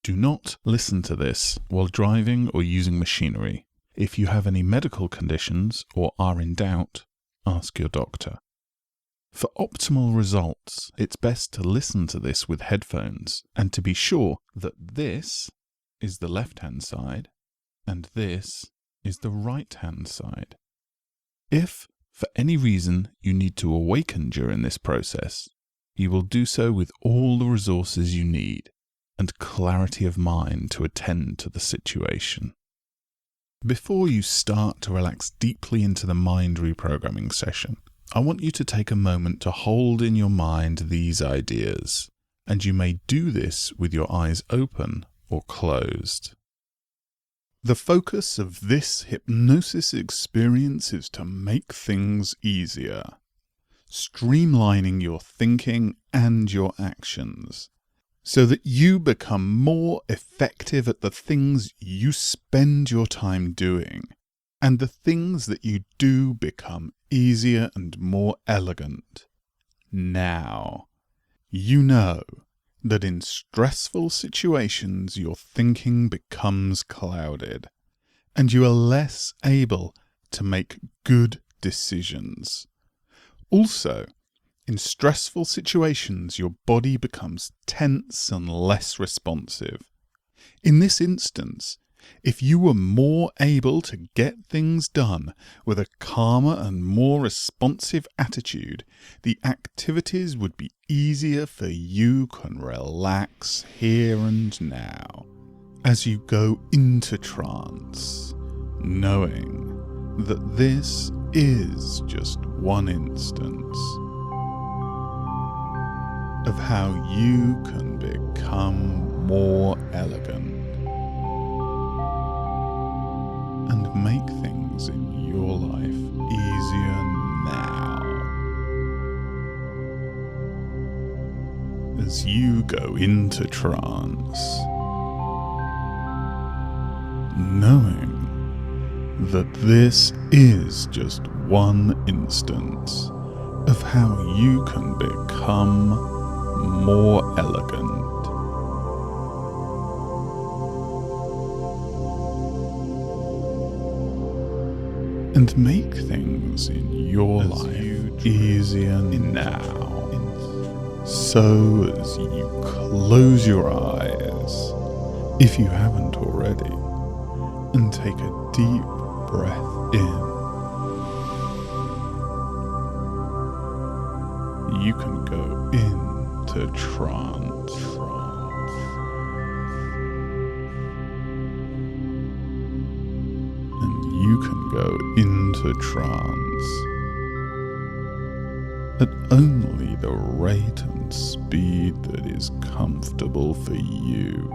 Do not listen to this while driving or using machinery. If you have any medical conditions or are in doubt, ask your doctor. For optimal results, it's best to listen to this with headphones and to be sure that this is the left-hand side and this is the right-hand side. If, for any reason, you need to awaken during this process, you will do so with all the resources you need and clarity of mind to attend to the situation. Before you start to relax deeply into the mind reprogramming session, I want you to take a moment to hold in your mind these ideas, and you may do this with your eyes open or closed. The focus of this hypnosis experience is to make things easier, streamlining your thinking and your actions, so that you become more effective at the things you spend your time doing, and the things that you do become easier and more elegant. Now, you know that in stressful situations your thinking becomes clouded, and you are less able to make good decisions. Also, in stressful situations, your body becomes tense and less responsive. In this instance, if you were more able to get things done with a calmer and more responsive attitude, the activities would be easier for you can relax here and now as you go into trance, knowing that this is just one instance of how you can become more elegant and make things in your life easier now. As you go into trance, knowing that this is just one instance of how you can become more elegant. And make things in your life easier now. So as you close your eyes, if you haven't already, and take a deep breath in, you can go into trance. And you can go into trance at only the rate and speed that is comfortable for you.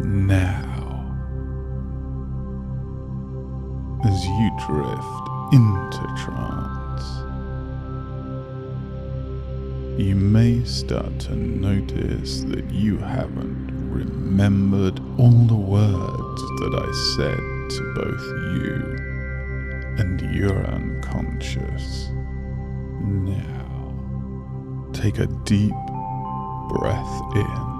Now, as you drift into trance, you may start to notice that you haven't remembered all the words that I said to both you and your unconscious. Now, take a deep breath in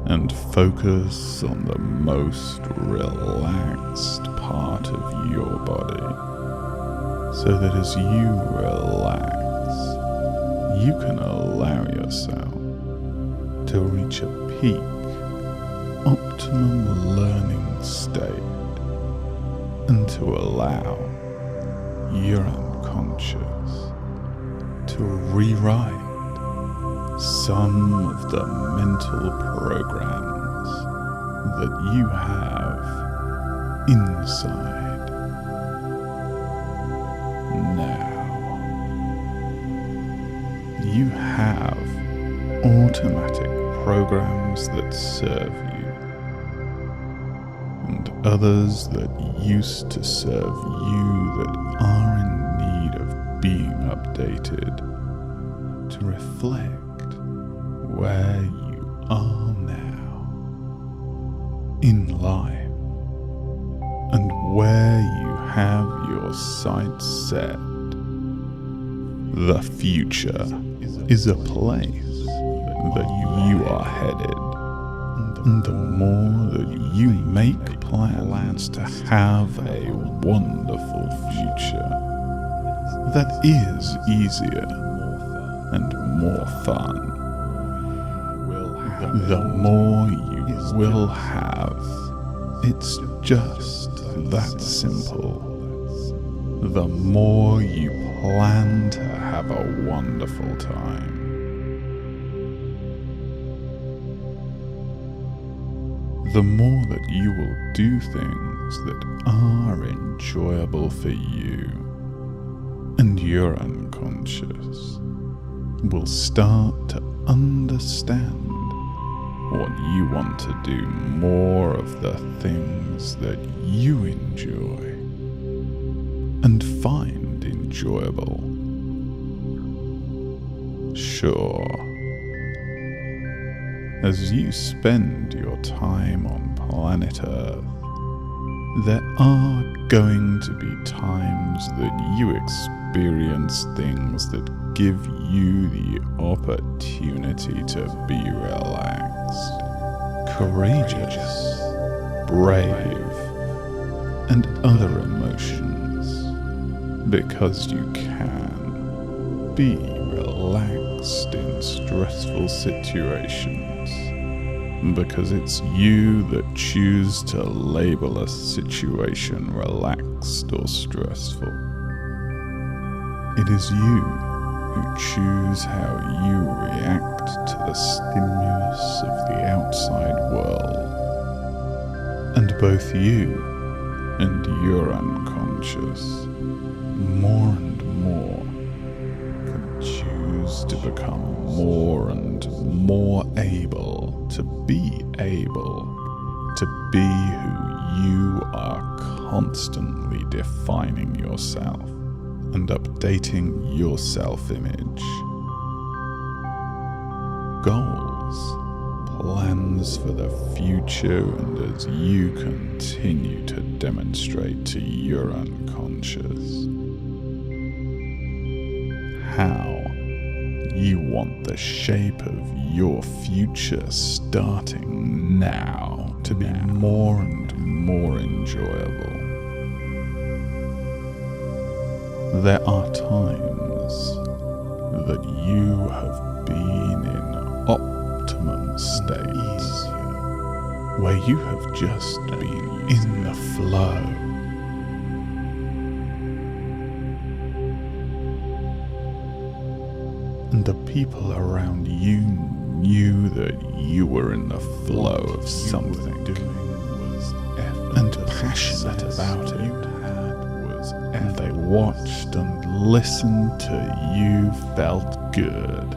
and focus on the most relaxed part of your body, so that as you relax, you can allow yourself to reach a peak, optimum learning state, and to allow your unconscious to rewrite some of the mental programs that you have inside. Now, you have automatic programs that serve you, and others that used to serve you that are in need of being updated to reflect where you are now in life and where you have your sights set The future is a place that you are headed. And the more that you make plans to have a wonderful future that is easier and more fun, the more you will have. It's just that simple. The more you plan to have a wonderful time. The more that you will do things that are enjoyable for you, and your unconscious will start to understand what you want to do more of the things that you enjoy and find enjoyable. Sure, as you spend your time on planet Earth, there are going to be times that you experience things that give you the opportunity to be relaxed, courageous, brave, and other emotions, because you can be relaxed in stressful situations. Because it's you that choose to label a situation relaxed or stressful. It is you who choose how you react to the stimulus of the outside world. And both you and your unconscious, more and more, can choose to become more and more able to be who you are, constantly defining yourself and updating your self-image. Goals, plans for the future, and as you continue to demonstrate to your unconscious how you want the shape of your future starting now to be more and more enjoyable. There are times that you have been in optimum states where you have just been in the flow. And the people around you knew that you were in the flow of something and passionate about it. And they watched and listened till you felt good.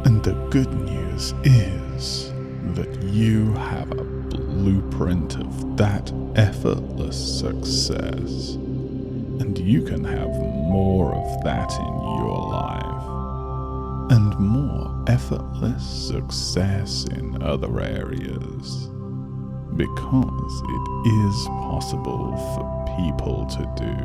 And the good news is that you have a blueprint of that effortless success. And you can have more of that in your life. And more effortless success in other areas, because it is possible for people to do.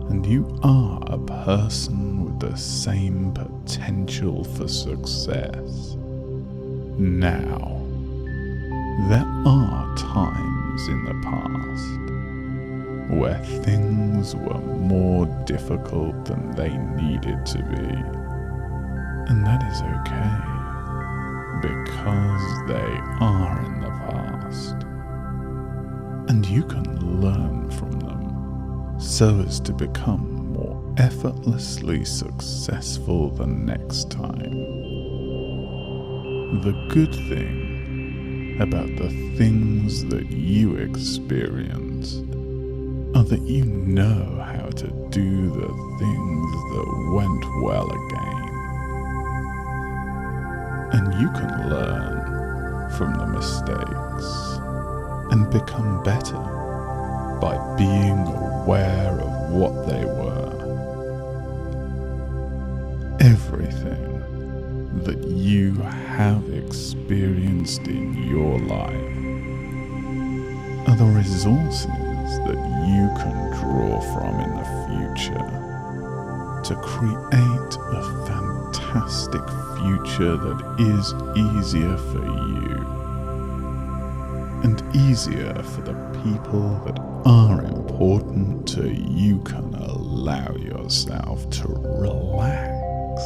And you are a person with the same potential for success. Now, there are times in the past where things were more difficult than they needed to be. And that is okay, because they are in the past. And you can learn from them so as to become more effortlessly successful the next time. The good thing about the things that you experienced are that you know how to do the things that went well again. And you can learn from the mistakes and become better by being aware of what they were. Everything that you have experienced in your life are the resources that you can draw from in the future. to create a fantastic future that is easier for you and easier for the people that are important to you. You can allow yourself to relax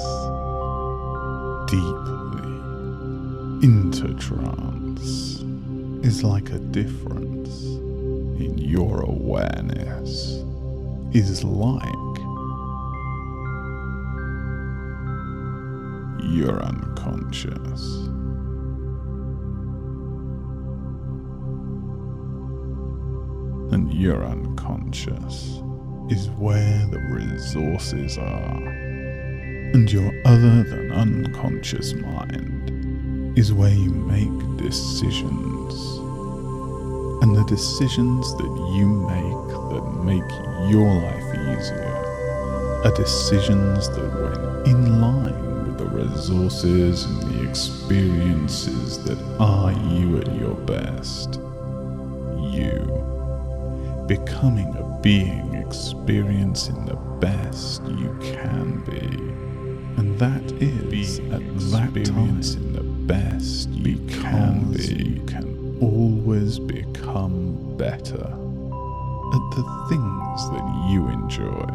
deeply into trance. Is like a difference in your awareness, is like you're unconscious. And your unconscious is where the resources are. And your other than unconscious mind is where you make decisions. And the decisions that you make your life easier are decisions that, when in line with the resources and the experiences that are you at your best, you becoming a being experiencing the best you can be. And that is at that time in the best you can be. You can always become better at the things that you enjoy.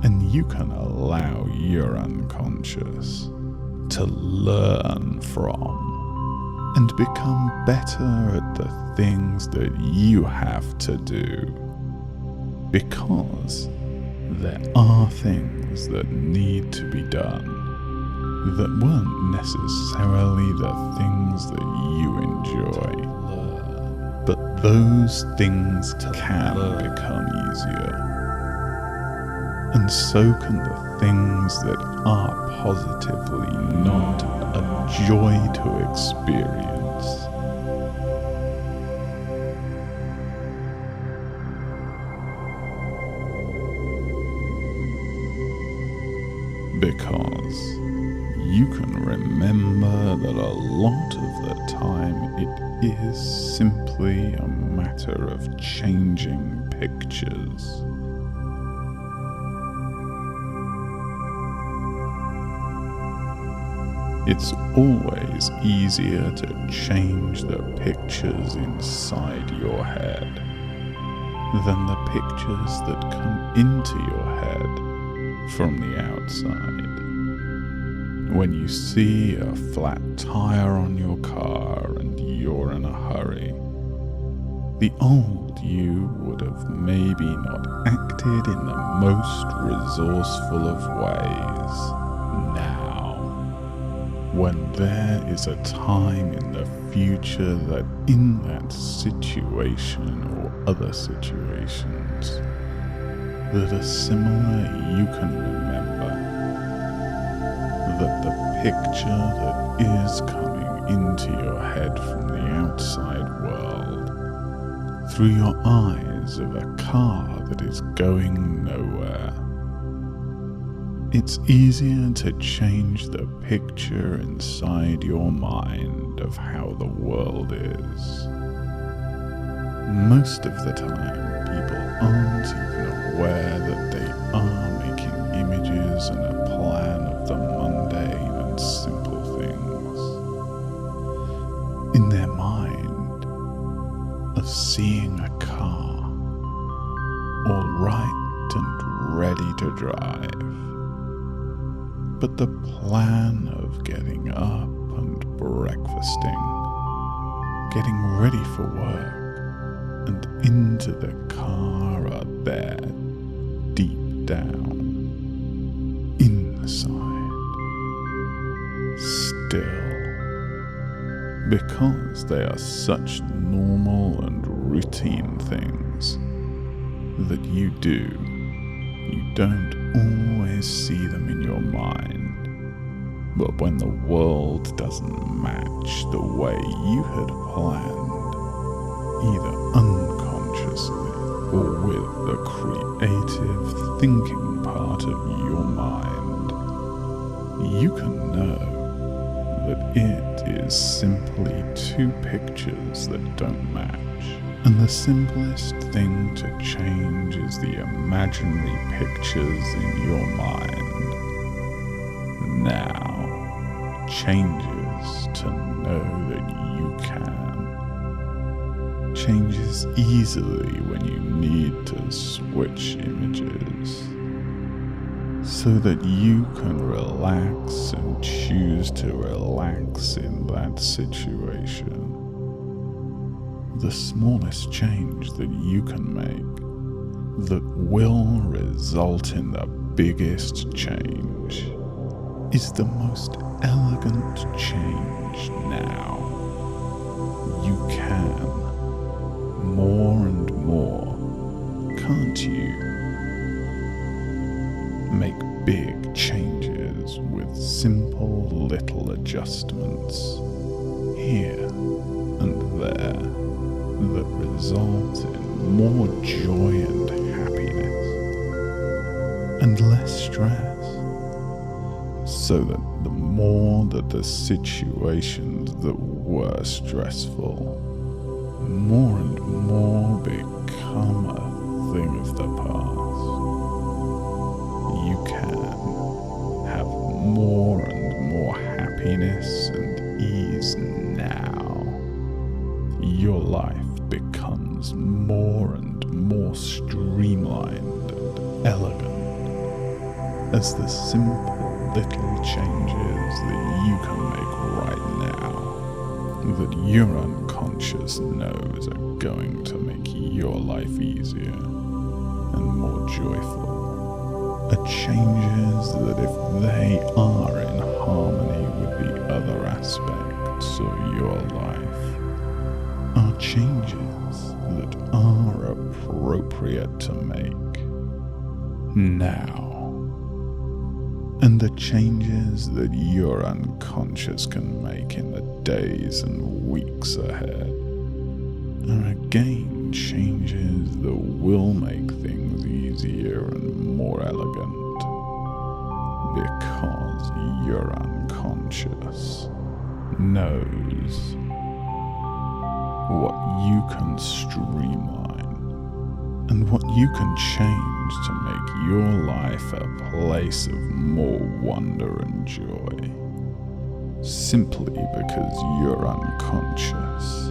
And you can allow your unconscious to learn from and become better at the things that you have to do. Because there are things that need to be done that weren't necessarily the things that you enjoy. But those things can become easier. And so can the things that are positively not a joy to experience. Because you can remember that a lot of the time it is simply a matter of changing pictures. It's always easier to change the pictures inside your head than the pictures that come into your head from the outside. When you see a flat tire on your car and you're in a hurry, the old you would have maybe not acted in the most resourceful of ways. Now, when there is a time in the future that in that situation or other situations that are similar, you can remember that the picture that is coming into your head from the outside world through your eyes of a car that is going nowhere. It's easier to change the picture inside your mind of how the world is. Most of the time, people aren't even aware that they are making images and a plan of the mundane and simple things in their mind of seeing a car all right and ready to drive. But the plan of getting up and breakfasting, getting ready for work, and into the car are there, deep down, inside, still, because they are such normal and routine things that you do. You don't always see them in your mind, but when the world doesn't match the way you had planned, either unconsciously or with the creative thinking part of your mind, you can know that it is simply two pictures that don't match. And the simplest thing to change is the imaginary pictures in your mind. Now changes to know that you can. Changes easily when you need to switch images, so that you can relax and choose to relax in that situation. The smallest change that you can make that will result in the biggest change is the most elegant change now. You can more and more, can't you? Make big changes with simple little adjustments here and there that result in more joy and happiness and less stress, so that the more that the situations that were stressful more and more become a thing of the past, you can have more and more happiness and ease now. Your life becomes more and more streamlined and elegant as the simple little changes that you can make right now, that your unconscious knows are going to make your life easier and more joyful, are changes that if they are in harmony with the other aspects of your life, are changes that are appropriate to make now, and the changes that your unconscious can make in the days and weeks ahead are again changes that will make things easier and more elegant, because your unconscious knows what you can streamline and what you can change to make your life a place of more wonder and joy, simply because your unconscious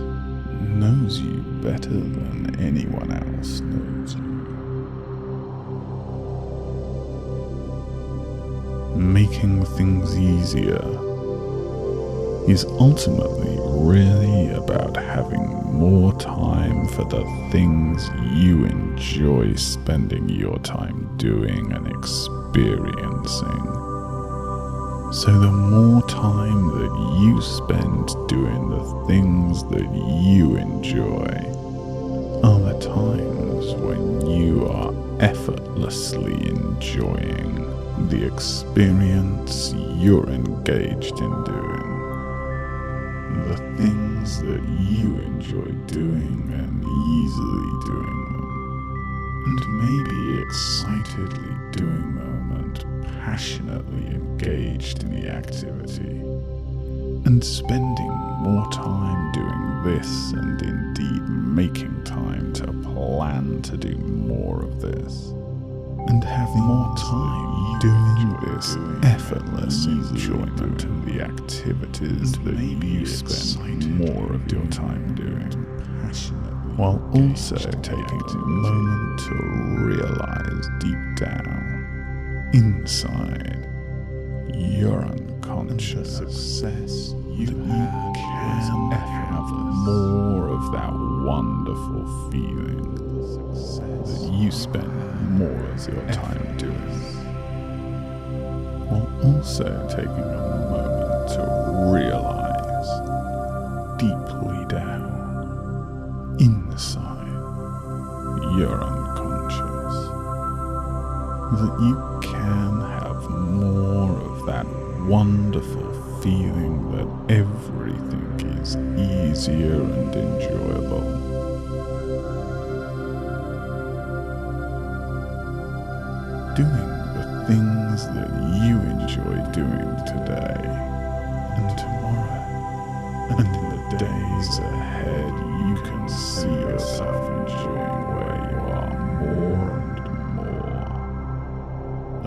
knows you better than anyone else knows you. Making things easier is ultimately really about having more time for the things you enjoy spending your time doing and experiencing. So the more time that you spend doing the things that you enjoy are the times when you are effortlessly enjoying the experience you're engaged in doing. The things that you enjoy doing and easily doing them, and maybe excitedly doing them and passionately engaged in the activity, and spending more time doing this and indeed making time to plan to do more of this, and have more time doing this effortless enjoyment of the activities that you spend more of your time doing, while also taking a moment to realize deep down, inside your unconscious success, you can have more of that wonderful feeling that you spend more of your time doing, while also taking a moment to realize deeply down inside your unconscious that you can have more of that wonderful feeling that everything is easier and enjoyable. Doing the things that you enjoy doing today and tomorrow and in the days ahead, you can see yourself enjoying where you are more and more,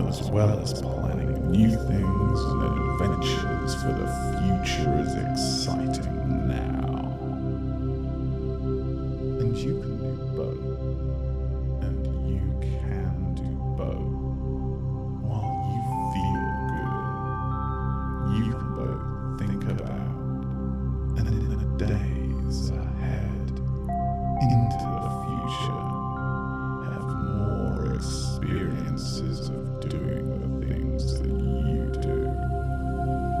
as well as planning new things and adventures for the future is exciting now. And you can do both. And you can do both. While you feel good, you can both think about and in the days ahead, into the future, have more experiences of doing the things that you do,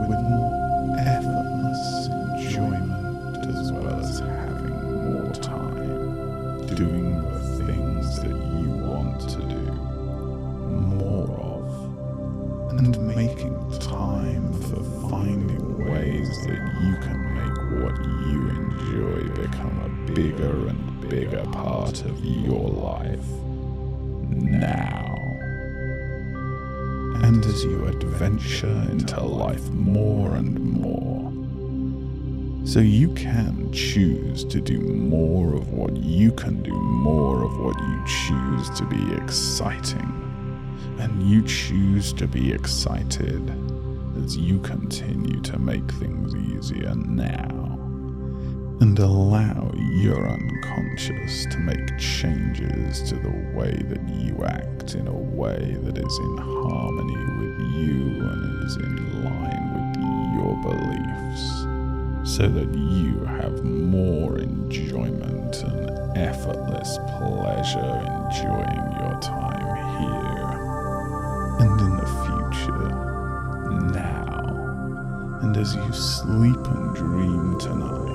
with more effortless enjoyment as well as having more time, doing the things that you want to do more of, and making time for finding ways that you can make what you enjoy become a bigger and bigger part of your life now. And as you adventure into life more and more, so you can choose to do more of what you can do, more of what you choose to be exciting. And you choose to be excited as you continue to make things easier now. And allow your unconscious to make changes to the way that you act in a way that is in harmony with you and is in line with your beliefs, so that you have more enjoyment and effortless pleasure enjoying your time here and in the future now, and as you sleep and dream tonight.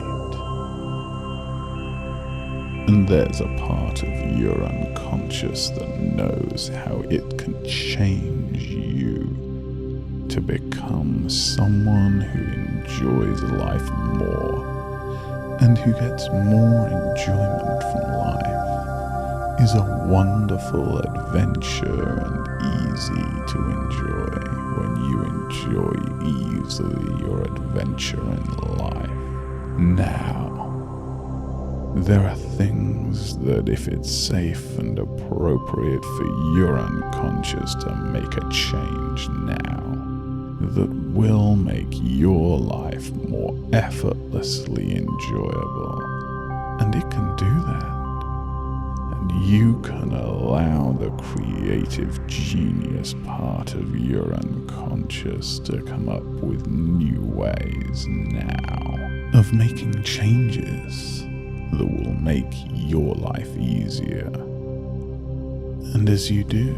And there's a part of your unconscious that knows how it can change you to become someone who enjoys life more and who gets more enjoyment from life, is a wonderful adventure and easy to enjoy when you enjoy easily your adventure in life. Now, there are things that if it's safe and appropriate for your unconscious to make a change now, that will make your life more effortlessly enjoyable. And it can do that. And you can allow the creative genius part of your unconscious to come up with new ways now of making changes that will make your life easier. And as you do,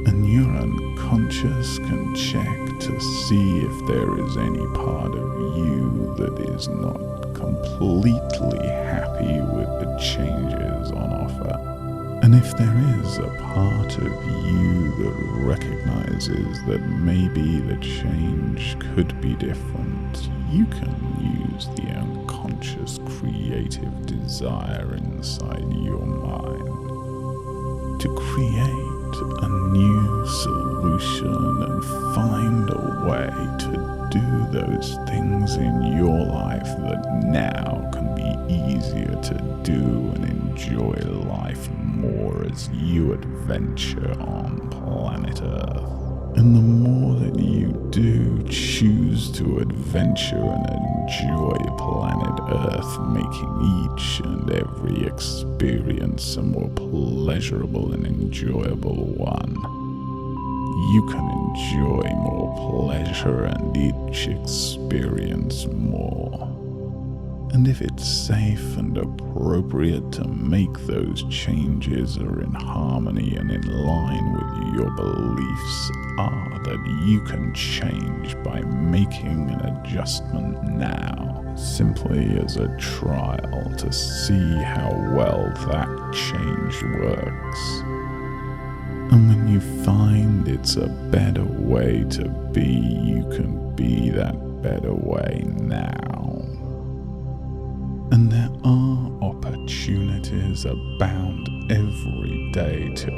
and your unconscious can check to see if there is any part of you that is not completely happy with the changes on offer. And if there is a part of you that recognizes that maybe the change could be different, you can use the unconscious creative desire inside your mind to create a new solution and find a way to do those things in your life that now can be easier to do and enjoy life more as you adventure on planet Earth. And the more that you do choose to adventure and enjoy planet Earth, making each and every experience a more pleasurable and enjoyable one, you can enjoy more pleasure and each experience more. And if it's safe and appropriate to make those changes or in harmony and in line with your beliefs are that you can change by making an adjustment now, simply as a trial to see how well that change works. And when you find it's a better way to be, you can be that better way now. And there are opportunities abound every day to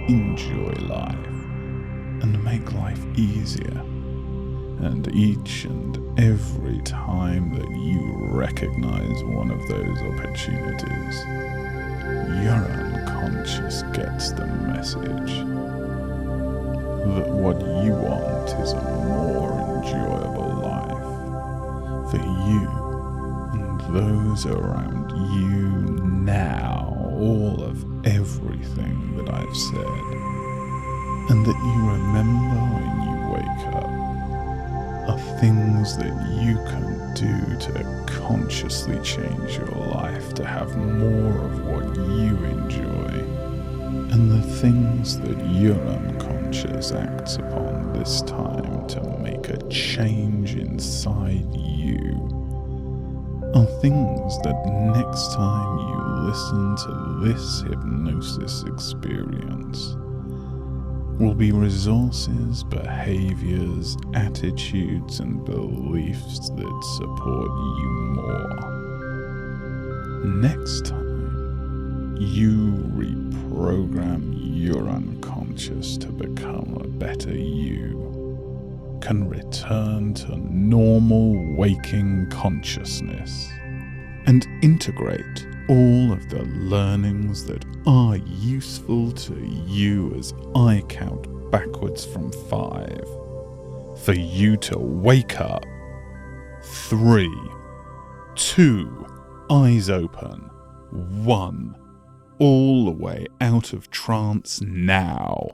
enjoy life and make life easier And each and every time that you recognize one of those opportunities, your unconscious gets the message that what you want is a more enjoyable life for you and those around you now, all of everything that I've said, and that you remember when you wake up are things that you can do to consciously change your life to have more of what you enjoy, and the things that your unconscious acts upon this time to make a change inside you are things that next time you listen to this hypnosis experience will be resources, behaviors, attitudes, and beliefs that support you more. Next time, you reprogram your unconscious to become a better you, can return to normal waking consciousness, and integrate all of the learnings that are useful to you as I count backwards from 5, for you to wake up. 3, 2, eyes open, 1, all the way out of trance now.